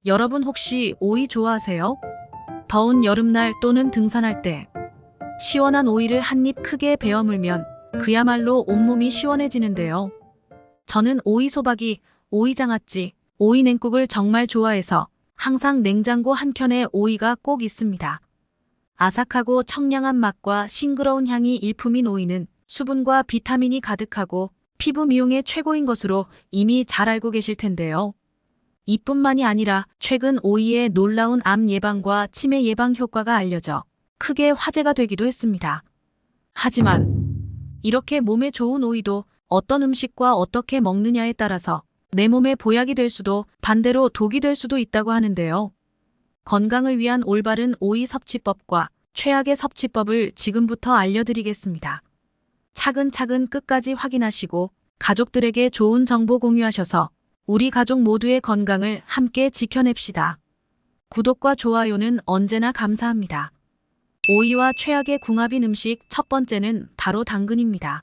여러분 혹시 오이 좋아하세요? 더운 여름날 또는 등산할 때 시원한 오이를 한 입 크게 베어 물면 그야말로 온몸이 시원해지는데요. 저는 오이 소박이, 오이 장아찌, 오이 냉국을 정말 좋아해서 항상 냉장고 한켠에 오이가 꼭 있습니다. 아삭하고 청량한 맛과 싱그러운 향이 일품인 오이는 수분과 비타민이 가득하고 피부 미용에 최고인 것으로 이미 잘 알고 계실 텐데요. 이뿐만이 아니라 최근 오이의 놀라운 암 예방과 치매 예방 효과가 알려져 크게 화제가 되기도 했습니다. 하지만 이렇게 몸에 좋은 오이도 어떤 음식과 어떻게 먹느냐에 따라서 내 몸에 보약이 될 수도 반대로 독이 될 수도 있다고 하는데요. 건강을 위한 올바른 오이 섭취법과 최악의 섭취법을 지금부터 알려드리겠습니다. 차근차근 끝까지 확인하시고 가족들에게 좋은 정보 공유하셔서 우리 가족 모두의 건강을 함께 지켜냅시다. 구독과 좋아요는 언제나 감사합니다. 오이와 최악의 궁합인 음식 첫 번째는 바로 당근입니다.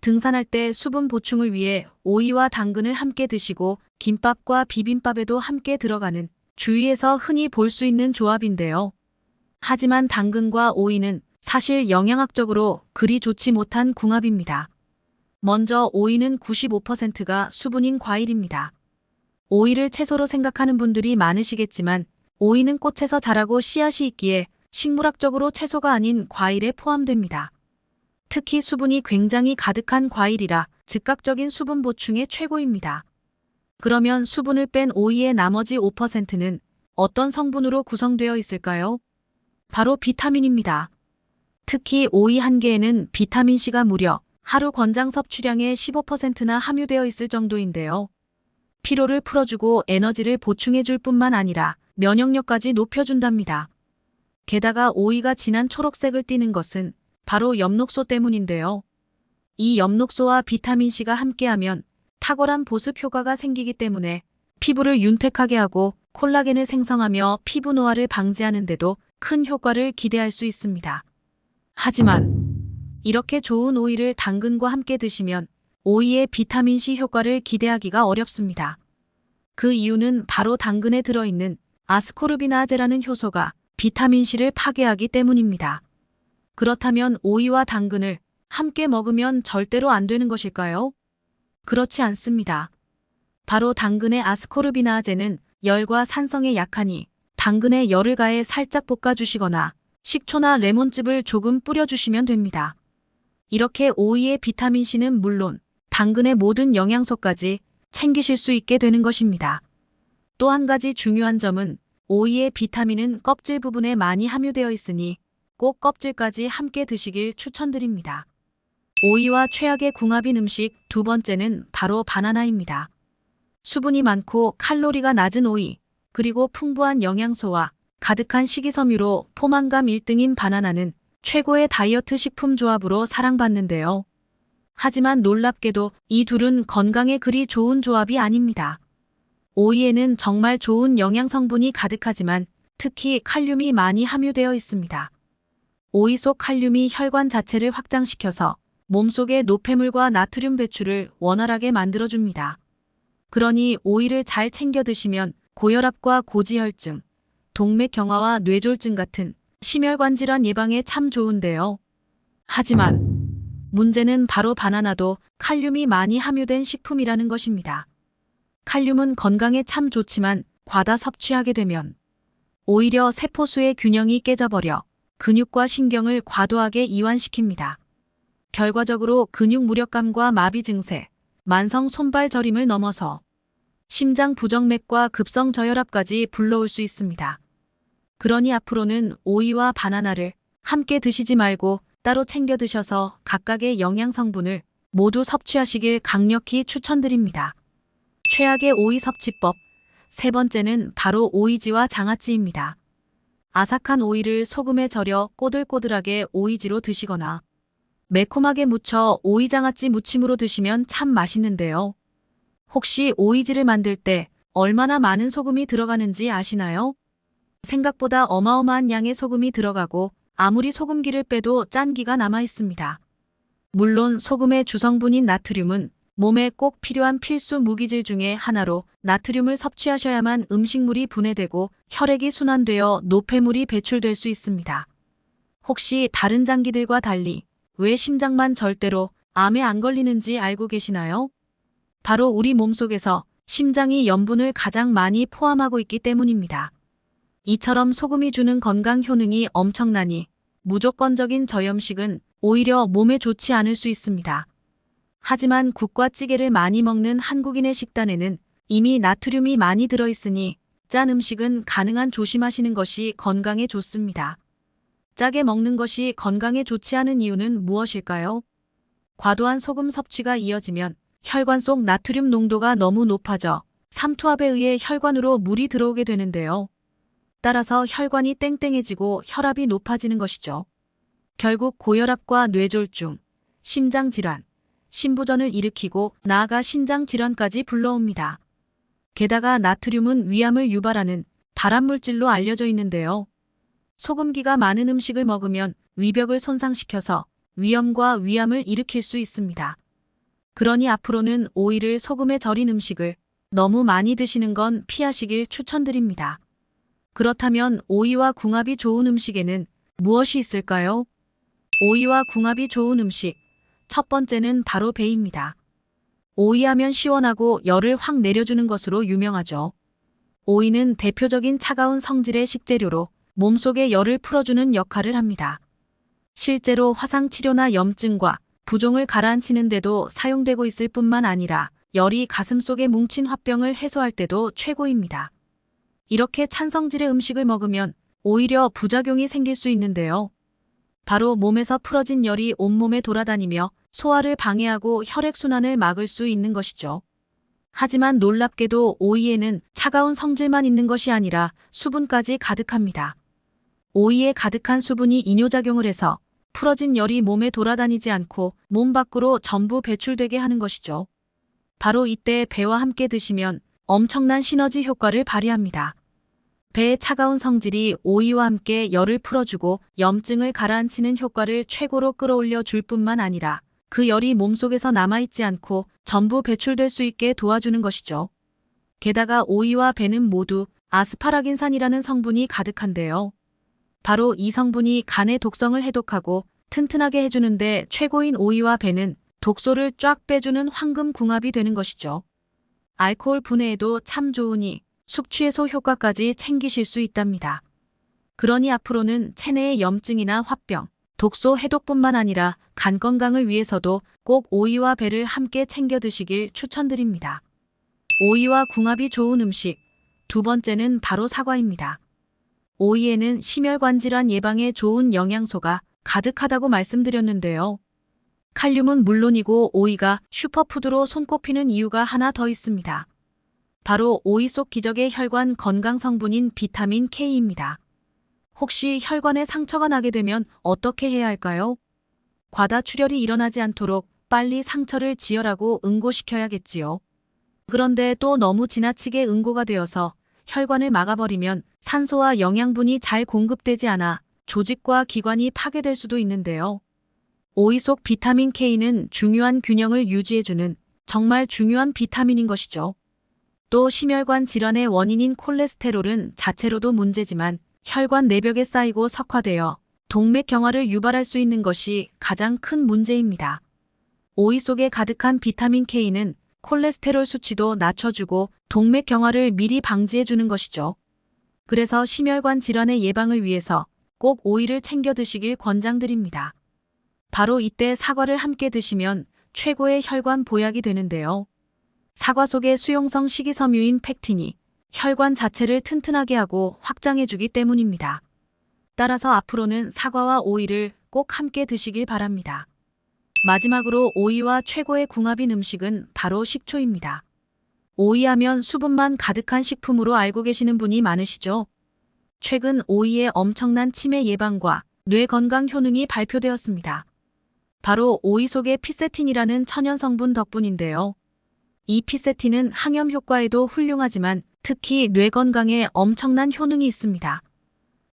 등산할 때 수분 보충을 위해 오이와 당근을 함께 드시고 김밥과 비빔밥에도 함께 들어가는 주위에서 흔히 볼 수 있는 조합인데요. 하지만 당근과 오이는 사실 영양학적으로 그리 좋지 못한 궁합입니다. 먼저 오이는 95%가 수분인 과일입니다. 오이를 채소로 생각하는 분들이 많으시겠지만 오이는 꽃에서 자라고 씨앗이 있기에 식물학적으로 채소가 아닌 과일에 포함됩니다. 특히 수분이 굉장히 가득한 과일이라 즉각적인 수분 보충에 최고입니다. 그러면 수분을 뺀 오이의 나머지 5%는 어떤 성분으로 구성되어 있을까요? 바로 비타민입니다. 특히 오이 한 개에는 비타민C가 무려 하루 권장 섭취량의 15%나 함유되어 있을 정도인데요. 피로를 풀어주고 에너지를 보충해줄 뿐만 아니라 면역력까지 높여준답니다. 게다가 오이가 진한 초록색을 띠는 것은 바로 엽록소 때문인데요. 이 엽록소와 비타민C가 함께하면 탁월한 보습 효과가 생기기 때문에 피부를 윤택하게 하고 콜라겐을 생성하며 피부 노화를 방지하는 데도 큰 효과를 기대할 수 있습니다. 하지만 이렇게 좋은 오이를 당근과 함께 드시면 오이의 비타민C 효과를 기대하기가 어렵습니다. 그 이유는 바로 당근에 들어있는 아스코르비나아제라는 효소가 비타민C를 파괴하기 때문입니다. 그렇다면 오이와 당근을 함께 먹으면 절대로 안 되는 것일까요? 그렇지 않습니다. 바로 당근의 아스코르비나아제는 열과 산성에 약하니 당근에 열을 가해 살짝 볶아주시거나 식초나 레몬즙을 조금 뿌려주시면 됩니다. 이렇게 오이의 비타민C는 물론 당근의 모든 영양소까지 챙기실 수 있게 되는 것입니다. 또 한 가지 중요한 점은 오이의 비타민은 껍질 부분에 많이 함유되어 있으니 꼭 껍질까지 함께 드시길 추천드립니다. 오이와 최악의 궁합인 음식 두 번째는 바로 바나나입니다. 수분이 많고 칼로리가 낮은 오이, 그리고 풍부한 영양소와 가득한 식이섬유로 포만감 1등인 바나나는 최고의 다이어트 식품 조합으로 사랑받는데요. 하지만 놀랍게도 이 둘은 건강에 그리 좋은 조합이 아닙니다. 오이에는 정말 좋은 영양 성분이 가득하지만 특히 칼륨이 많이 함유되어 있습니다. 오이 속 칼륨이 혈관 자체를 확장시켜서 몸속의 노폐물과 나트륨 배출을 원활하게 만들어줍니다. 그러니 오이를 잘 챙겨 드시면 고혈압과 고지혈증, 동맥 경화와 뇌졸중 같은 심혈관 질환 예방에 참 좋은데요. 하지만 문제는 바로 바나나도 칼륨이 많이 함유된 식품이라는 것입니다. 칼륨은 건강에 참 좋지만 과다 섭취하게 되면 오히려 세포수의 균형이 깨져버려 근육과 신경을 과도하게 이완시킵니다. 결과적으로 근육 무력감과 마비 증세, 만성 손발 저림을 넘어서 심장 부정맥과 급성 저혈압까지 불러올 수 있습니다. 그러니 앞으로는 오이와 바나나를 함께 드시지 말고 따로 챙겨 드셔서 각각의 영양 성분을 모두 섭취하시길 강력히 추천드립니다. 최악의 오이 섭취법 세 번째는 바로 오이지와 장아찌입니다. 아삭한 오이를 소금에 절여 꼬들꼬들하게 오이지로 드시거나 매콤하게 무쳐 오이장아찌 무침으로 드시면 참 맛있는데요. 혹시 오이지를 만들 때 얼마나 많은 소금이 들어가는지 아시나요? 생각보다 어마어마한 양의 소금이 들어가고 아무리 소금기를 빼도 짠기가 남아 있습니다. 물론 소금의 주성분인 나트륨은 몸에 꼭 필요한 필수 무기질 중에 하나로 나트륨을 섭취하셔야만 음식물이 분해되고 혈액이 순환되어 노폐물이 배출될 수 있습니다. 혹시 다른 장기들과 달리 왜 심장만 절대로 암에 안 걸리는지 알고 계시나요? 바로 우리 몸속에서 심장이 염분을 가장 많이 포함하고 있기 때문입니다. 이처럼 소금이 주는 건강 효능이 엄청나니 무조건적인 저염식은 오히려 몸에 좋지 않을 수 있습니다. 하지만 국과 찌개를 많이 먹는 한국인의 식단에는 이미 나트륨이 많이 들어있으니 짠 음식은 가능한 조심하시는 것이 건강에 좋습니다. 짜게 먹는 것이 건강에 좋지 않은 이유는 무엇일까요? 과도한 소금 섭취가 이어지면 혈관 속 나트륨 농도가 너무 높아져 삼투압에 의해 혈관으로 물이 들어오게 되는데요. 따라서 혈관이 땡땡해지고 혈압이 높아지는 것이죠. 결국 고혈압과 뇌졸중, 심장질환, 심부전을 일으키고 나아가 신장질환까지 불러옵니다. 게다가 나트륨은 위암을 유발하는 발암물질로 알려져 있는데요. 소금기가 많은 음식을 먹으면 위벽을 손상시켜서 위염과 위암을 일으킬 수 있습니다. 그러니 앞으로는 오이를 소금에 절인 음식을 너무 많이 드시는 건 피하시길 추천드립니다. 그렇다면 오이와 궁합이 좋은 음식에는 무엇이 있을까요? 오이와 궁합이 좋은 음식. 첫 번째는 바로 배입니다. 오이하면 시원하고 열을 확 내려주는 것으로 유명하죠. 오이는 대표적인 차가운 성질의 식재료로 몸속의 열을 풀어주는 역할을 합니다. 실제로 화상치료나 염증과 부종을 가라앉히는 데도 사용되고 있을 뿐만 아니라 열이 가슴속에 뭉친 화병을 해소할 때도 최고입니다. 이렇게 찬성질의 음식을 먹으면 오히려 부작용이 생길 수 있는데요. 바로 몸에서 풀어진 열이 온몸에 돌아다니며 소화를 방해하고 혈액순환을 막을 수 있는 것이죠. 하지만 놀랍게도 오이에는 차가운 성질만 있는 것이 아니라 수분까지 가득합니다. 오이에 가득한 수분이 이뇨작용을 해서 풀어진 열이 몸에 돌아다니지 않고 몸 밖으로 전부 배출되게 하는 것이죠. 바로 이때 배와 함께 드시면 엄청난 시너지 효과를 발휘합니다. 배의 차가운 성질이 오이와 함께 열을 풀어주고 염증을 가라앉히는 효과를 최고로 끌어올려 줄 뿐만 아니라 그 열이 몸속에서 남아있지 않고 전부 배출될 수 있게 도와주는 것이죠. 게다가 오이와 배는 모두 아스파라긴산이라는 성분이 가득한데요. 바로 이 성분이 간의 독성을 해독하고 튼튼하게 해주는데 최고인 오이와 배는 독소를 쫙 빼주는 황금궁합이 되는 것이죠. 알코올 분해에도 참 좋으니 숙취해소 효과까지 챙기실 수 있답니다. 그러니 앞으로는 체내의 염증이나 화병, 독소 해독뿐만 아니라 간 건강을 위해서도 꼭 오이와 배를 함께 챙겨 드시길 추천드립니다. 오이와 궁합이 좋은 음식. 두 번째는 바로 사과입니다. 오이에는 심혈관 질환 예방에 좋은 영양소가 가득하다고 말씀드렸는데요. 칼륨은 물론이고 오이가 슈퍼푸드로 손꼽히는 이유가 하나 더 있습니다. 바로 오이 속 기적의 혈관 건강 성분인 비타민 K입니다. 혹시 혈관에 상처가 나게 되면 어떻게 해야 할까요? 과다 출혈이 일어나지 않도록 빨리 상처를 지혈하고 응고시켜야겠지요. 그런데 또 너무 지나치게 응고가 되어서 혈관을 막아버리면 산소와 영양분이 잘 공급되지 않아 조직과 기관이 파괴될 수도 있는데요. 오이 속 비타민 K는 중요한 균형을 유지해주는 정말 중요한 비타민인 것이죠. 또 심혈관 질환의 원인인 콜레스테롤은 자체로도 문제지만 혈관 내벽에 쌓이고 석화되어 동맥경화를 유발할 수 있는 것이 가장 큰 문제입니다. 오이 속에 가득한 비타민 K는 콜레스테롤 수치도 낮춰주고 동맥경화를 미리 방지해주는 것이죠. 그래서 심혈관 질환의 예방을 위해서 꼭 오이를 챙겨 드시길 권장드립니다. 바로 이때 사과를 함께 드시면 최고의 혈관 보약이 되는데요. 사과 속의 수용성 식이섬유인 팩틴이 혈관 자체를 튼튼하게 하고 확장해주기 때문입니다. 따라서 앞으로는 사과와 오이를 꼭 함께 드시길 바랍니다. 마지막으로 오이와 최고의 궁합인 음식은 바로 식초입니다. 오이하면 수분만 가득한 식품으로 알고 계시는 분이 많으시죠? 최근 오이의 엄청난 치매 예방과 뇌 건강 효능이 발표되었습니다. 바로 오이 속의 피세틴이라는 천연 성분 덕분인데요. 이 피세틴은 항염 효과에도 훌륭하지만 특히 뇌 건강에 엄청난 효능이 있습니다.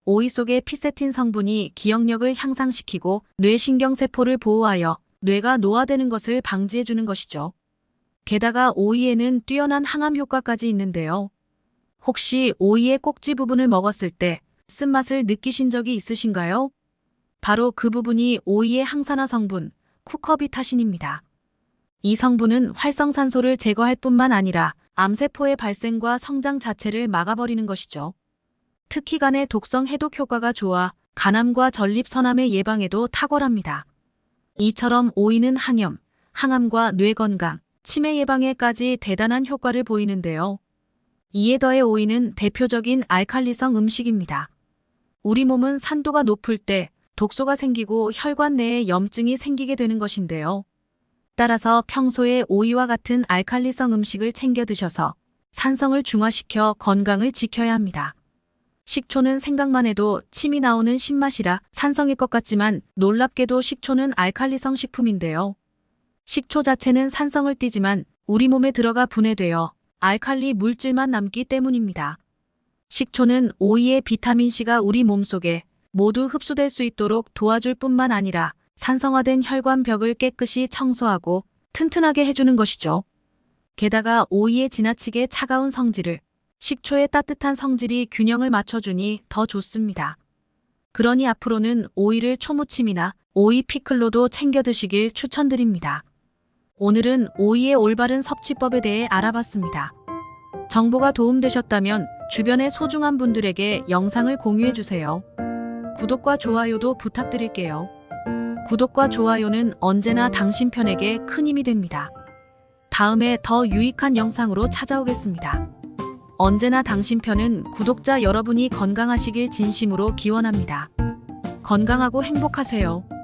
오이 속의 피세틴 성분이 기억력을 향상시키고 뇌신경세포를 보호하여 뇌가 노화되는 것을 방지해주는 것이죠. 게다가 오이에는 뛰어난 항암 효과까지 있는데요. 혹시 오이의 꼭지 부분을 먹었을 때 쓴맛을 느끼신 적이 있으신가요? 바로 그 부분이 오이의 항산화 성분, 쿠커비타신입니다. 이 성분은 활성산소를 제거할 뿐만 아니라 암세포의 발생과 성장 자체를 막아버리는 것이죠. 특히 간의 독성 해독 효과가 좋아 간암과 전립선암의 예방에도 탁월합니다. 이처럼 오이는 항염, 항암과 뇌 건강, 치매 예방에까지 대단한 효과를 보이는데요. 이에 더해 오이는 대표적인 알칼리성 음식입니다. 우리 몸은 산도가 높을 때 독소가 생기고 혈관 내에 염증이 생기게 되는 것인데요. 따라서 평소에 오이와 같은 알칼리성 음식을 챙겨 드셔서 산성을 중화시켜 건강을 지켜야 합니다. 식초는 생각만 해도 침이 나오는 신맛이라 산성일 것 같지만 놀랍게도 식초는 알칼리성 식품인데요. 식초 자체는 산성을 띠지만 우리 몸에 들어가 분해되어 알칼리 물질만 남기 때문입니다. 식초는 오이의 비타민C가 우리 몸속에 모두 흡수될 수 있도록 도와줄 뿐만 아니라 산성화된 혈관벽을 깨끗이 청소하고 튼튼하게 해주는 것이죠. 게다가 오이의 지나치게 차가운 성질을 식초의 따뜻한 성질이 균형을 맞춰주니 더 좋습니다. 그러니 앞으로는 오이를 초무침이나 오이 피클로도 챙겨 드시길 추천드립니다. 오늘은 오이의 올바른 섭취법에 대해 알아봤습니다. 정보가 도움되셨다면 주변의 소중한 분들에게 영상을 공유해주세요. 구독과 좋아요도 부탁드릴게요. 구독과 좋아요는 언제나 당신 편에게 큰 힘이 됩니다. 다음에 더 유익한 영상으로 찾아오겠습니다. 언제나 당신 편은 구독자 여러분이 건강하시길 진심으로 기원합니다. 건강하고 행복하세요.